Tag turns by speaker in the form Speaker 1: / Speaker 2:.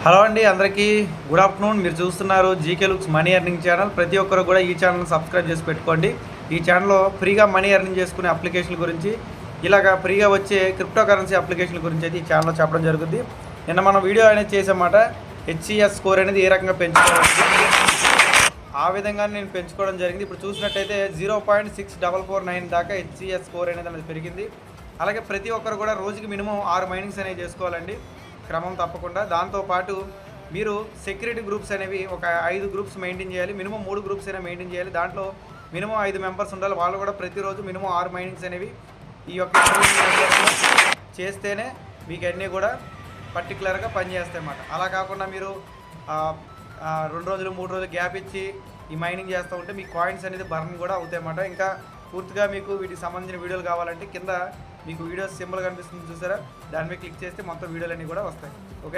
Speaker 1: Hello అండి, అందరికీ good afternoon. మీరు చూస్తున్నారు GK looks money earning channel. ప్రతి ఒక్కరు కూడా ఈ ఛానల్ని సబ్స్క్రైబ్ చేసి పెట్టుకోండి. ఈ ఛానల్లో ఫ్రీగా మనీ ఎర్నింగ్ చేసుకునే అప్లికేషన్ల గురించి, ఇలాగా ఫ్రీగా వచ్చే క్రిప్టో కరెన్సీ అప్లికేషన్ల గురించి అయితే ఈ ఛానల్లో చెప్పడం జరుగుతుంది. నిన్న మనం వీడియో అనేది చేసామాట, హెచ్సిఎస్ స్కోర్ అనేది ఏ రకంగా పెంచుకోవాలి, ఆ విధంగా నేను పెంచుకోవడం జరిగింది. ఇప్పుడు చూసినట్టయితే 0.6449 దాకా హెచ్సిఎస్ స్కోర్ అనేది పెరిగింది. అలాగే ప్రతి ఒక్కరు కూడా రోజుకి మినిమం 6 మైనింగ్స్ అనేవి చేసుకోవాలండి, క్రమం తప్పకుండా. దాంతోపాటు మీరు సెక్యూరిటీ గ్రూప్స్ అనేవి ఒక 5 గ్రూప్స్ మెయింటైన్ చేయాలి. మినిమం 3 గ్రూప్స్ అయినా మెయింటైన్ చేయాలి. దాంట్లో మినిమం 5 మెంబర్స్ ఉండాలి. వాళ్ళు కూడా ప్రతిరోజు మినిమం 6 మైనింగ్స్ అనేవి ఈ యొక్క చేస్తేనే మీకు అన్నీ కూడా పర్టికులర్గా పనిచేస్తాయి అన్నమాట. అలా కాకుండా మీరు 2 రోజులు 3 రోజులు గ్యాప్ ఇచ్చి ఈ మైనింగ్ చేస్తూ ఉంటే మీ కాయిన్స్ అనేది బర్న్ కూడా అవుతాయి అన్నమాట. ఇంకా పూర్తిగా మీకు వీటికి సంబంధించిన వీడియోలు కావాలంటే కింద మీకు వీడియోస్ సింబల్ కనిపిస్తుంది చూసారా, దాని మీద క్లిక్ చేస్తే మొత్తం వీడియోలన్నీ కూడా వస్తాయి. ఓకే.